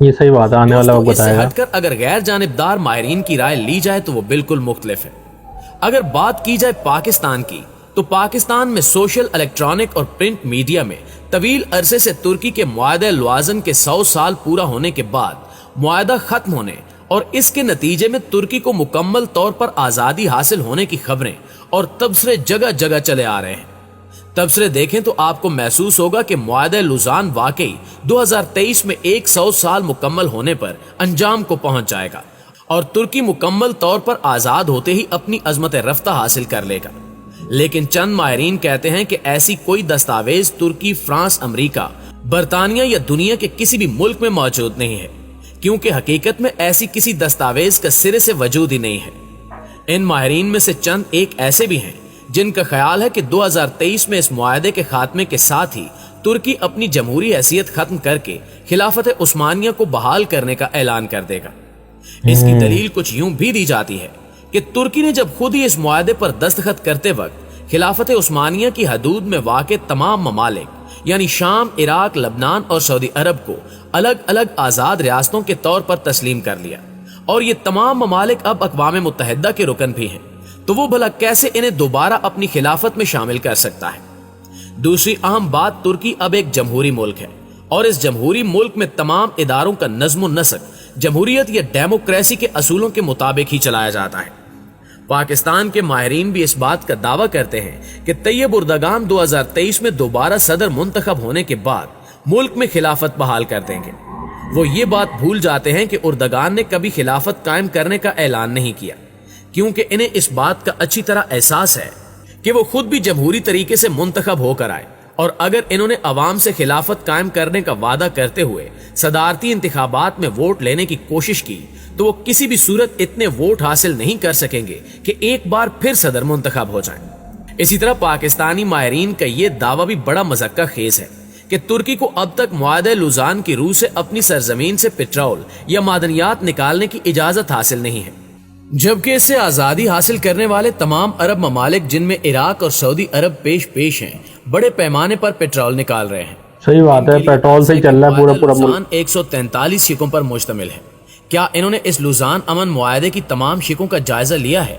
یہ صحیح بات ہے, آنے والا دوستو, وقت اس سے بتائے گا. ہٹ کر اگر غیر جانبدار ماہرین کی رائے لی جائے تو وہ بالکل مختلف ہے. اگر بات کی جائے پاکستان کی تو پاکستان میں سوشل, الیکٹرانک اور پرنٹ میڈیا میں طویل عرصے سے ترکی کے معاہدہ لوازن کے 100 سال پورا ہونے کے بعد معاہدہ ختم ہونے اور اس کے نتیجے میں ترکی کو مکمل طور پر آزادی حاصل ہونے کی خبریں اور تبصرے جگہ جگہ چلے آ رہے ہیں. تبصرے دیکھیں تو آپ کو محسوس ہوگا کہ معاہدہ لوزان واقعی 2023 میں 100 سال مکمل ہونے پر انجام کو پہنچ جائے گا اور ترکی مکمل طور پر آزاد ہوتے ہی اپنی عظمت رفتہ حاصل کر لے گا. لیکن چند ماہرین کہتے ہیں کہ ایسی کوئی دستاویز ترکی, فرانس, امریکہ, برطانیہ یا دنیا کے کسی بھی ملک میں موجود نہیں ہے, کیونکہ حقیقت میں ایسی کسی دستاویز کا سرے سے وجود ہی نہیں ہے. ان ماہرین میں سے چند ایک ایسے بھی ہیں جن کا خیال ہے کہ 2023 میں اس معاہدے کے خاتمے کے ساتھ ہی ترکی اپنی جمہوری حیثیت ختم کر کے خلافت عثمانیہ کو بحال کرنے کا اعلان کر دے گا. اس کی دلیل کچھ یوں بھی دی جاتی ہے کہ ترکی نے جب خود ہی اس معاہدے پر دستخط کرتے وقت خلافت عثمانیہ کی حدود میں واقع تمام ممالک یعنی شام, عراق, لبنان اور سعودی عرب کو الگ الگ آزاد ریاستوں کے طور پر تسلیم کر لیا, اور یہ تمام ممالک اب اقوام متحدہ کے رکن بھی ہیں, تو وہ بھلا کیسے انہیں دوبارہ اپنی خلافت میں شامل کر سکتا ہے؟ دوسری اہم بات, ترکی اب ایک جمہوری ملک ہے اور اس جمہوری ملک میں تمام اداروں کا نظم و نسق جمہوریت یا ڈیموکریسی کے اصولوں کے مطابق ہی چلایا جاتا ہے. پاکستان کے ماہرین بھی اس بات کا دعویٰ کرتے ہیں کہ طیب اردگان 2023 میں دوبارہ صدر منتخب ہونے کے بعد ملک میں خلافت بحال کر دیں گے. وہ یہ بات بھول جاتے ہیں کہ اردگان نے کبھی خلافت قائم کرنے کا اعلان نہیں کیا, کیونکہ انہیں اس بات کا اچھی طرح احساس ہے کہ وہ خود بھی جمہوری طریقے سے منتخب ہو کر آئے, اور اگر انہوں نے عوام سے خلافت قائم کرنے کا وعدہ کرتے ہوئے صدارتی انتخابات میں ووٹ لینے کی کوشش کی تو وہ کسی بھی صورت اتنے ووٹ حاصل نہیں کر سکیں گے کہ ایک بار پھر صدر منتخب ہو جائیں. اسی طرح پاکستانی ماہرین کا یہ دعویٰ بھی بڑا مذکہ خیز ہے کہ ترکی کو اب تک معاہدہ لوزان کی روح سے اپنی سرزمین سے پٹرول یا معدنیات نکالنے کی اجازت حاصل نہیں ہے, جبکہ اس سے آزادی حاصل کرنے والے تمام عرب ممالک جن میں عراق اور سعودی عرب پیش ہیں بڑے پیمانے پر پٹرول نکال رہے ہیں. صحیح بات ہے, پیٹرول سے ہی چل رہا ہے پورا ملک. 143 شکوں پر مشتمل ہے. کیا انہوں نے اس لوزان امن معاہدے کی تمام شکوں کا جائزہ لیا ہے؟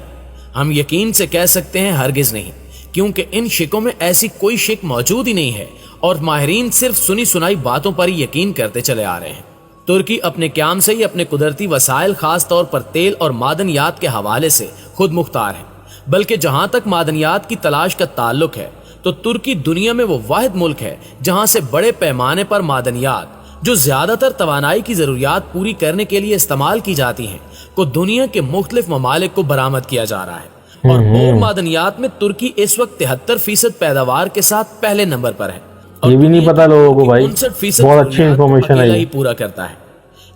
ہم یقین سے کہہ سکتے ہیں ہرگز نہیں, کیونکہ ان شکوں میں ایسی کوئی شک موجود ہی نہیں ہے اور ماہرین صرف سنی سنائی باتوں پر ہی یقین کرتے چلے آ رہے ہیں. ترکی اپنے قیام سے ہی اپنے قدرتی وسائل خاص طور پر تیل اور معدنیات کے حوالے سے خود مختار ہے, بلکہ جہاں تک معدنیات کی تلاش کا تعلق ہے تو ترکی دنیا میں وہ واحد ملک ہے جہاں سے بڑے پیمانے پر معدنیات جو زیادہ تر توانائی کی ضروریات پوری کرنے کے لیے استعمال کی جاتی ہیں کو دنیا کے مختلف ممالک کو برآمد کیا جا رہا ہے. اور اور معدنیات میں ترکی اس وقت 73% پیداوار کے ساتھ پہلے نمبر پر ہے. یہ بھی نہیں پتا لوگوں کو بھائی, بہت اچھی انفارمیشن ہے, پورا کرتا ہے.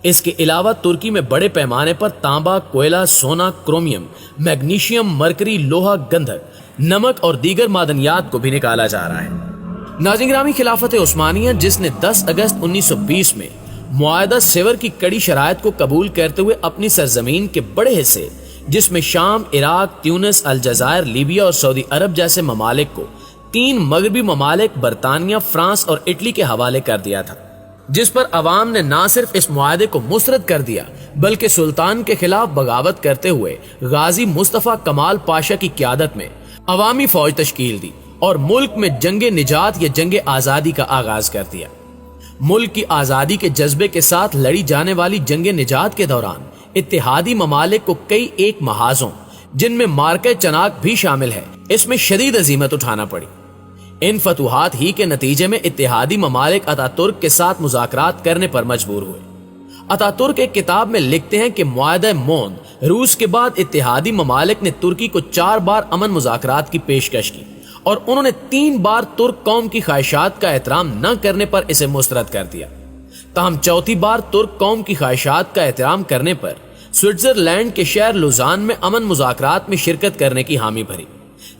اس کے علاوہ ترکی میں بڑے پیمانے پر تانبا, کوئلہ, سونا, کرومیم, میگنیشیم, مرکری, لوہا, گندھک, نمک اور دیگر معدنیات کو بھی نکالا جا رہا ہے. ناظرین گرامی, خلافت عثمانیہ جس نے 10 اگست 1920 میں معاہدہ سیور کی کڑی شرائط کو قبول کرتے ہوئے اپنی سرزمین کے بڑے حصے جس میں شام, عراق, تیونس, الجزائر, لیبیا اور سعودی عرب جیسے ممالک کو 3 مغربی ممالک برطانیہ, فرانس اور اٹلی کے حوالے کر دیا تھا, جس پر عوام نے نہ صرف اس معاہدے کو مسترد کر دیا بلکہ سلطان کے خلاف بغاوت کرتے ہوئے غازی مصطفیٰ کمال پاشا کی قیادت میں عوامی فوج تشکیل دی اور ملک میں جنگ نجات یا جنگ آزادی کا آغاز کر دیا. ملک کی آزادی کے جذبے کے ساتھ لڑی جانے والی جنگ نجات کے دوران اتحادی ممالک کو کئی ایک محاذوں جن میں مارکہ چناک بھی شامل ہے اس میں شدید عزیمت اٹھانا پڑی. ان فتوحات ہی کے نتیجے میں اتحادی ممالک اتاترک کے ساتھ مذاکرات کرنے پر مجبور ہوئے. اتاترک ایک کتاب میں لکھتے ہیں کہ معاہدہ مون روس کے بعد اتحادی ممالک نے ترکی کو 4 بار امن مذاکرات کی پیشکش کی اور انہوں نے 3 بار ترک قوم کی خواہشات کا احترام نہ کرنے پر اسے مسترد کر دیا. تاہم چوتھی بار ترک قوم کی خواہشات کا احترام کرنے پر سوئٹزرلینڈ کے شہر لوزان میں امن مذاکرات میں شرکت کرنے کی حامی بھری.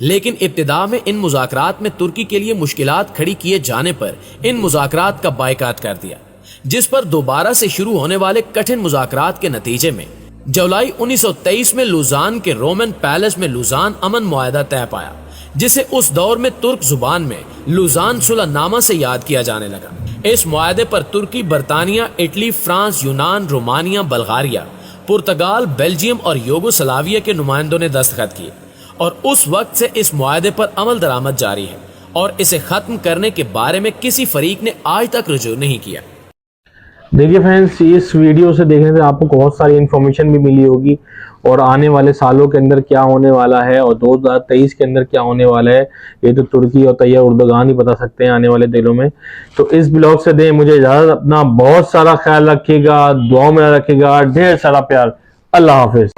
لیکن ابتدا میں ان مذاکرات میں ترکی کے لیے مشکلات کھڑی کیے جانے پر ان مذاکرات کا بائیکاٹ کر دیا, جس پر دوبارہ سے شروع ہونے والے کٹھن مذاکرات کے نتیجے میں جولائی 1923 میں لوزان کے رومن پیلس میں لوزان امن معاہدہ طے پایا, جسے اس دور میں ترک زبان میں لوزان صلح نامہ سے یاد کیا جانے لگا. اس معاہدے پر ترکی، برطانیہ، اٹلی، فرانس، یونان، رومانیہ، بلغاریہ، پرتگال، بیلجیم اور یوگوسلاویہ کے نمائندوں نے دستخط کیے، اور اس وقت سے اس معاہدے پر عمل درآمد جاری ہے اور اسے ختم کرنے کے بارے میں کسی فریق نے آج تک رجوع نہیں کیا۔ دیکھیے فرینڈس، اس ویڈیو سے دیکھنے سے آپ کو بہت ساری انفارمیشن بھی ملی ہوگی، اور آنے والے سالوں کے اندر کیا ہونے والا ہے اور 2023 کے اندر کیا ہونے والا ہے یہ تو ترکی اور طیب اردگان ہی بتا سکتے ہیں آنے والے دنوں میں۔ تو اس بلاگ سے دیں مجھے اجازت، اپنا بہت سارا خیال رکھیے گا، دعاؤں میں رکھیے گا، ڈھیر سارا پیار۔ اللہ حافظ۔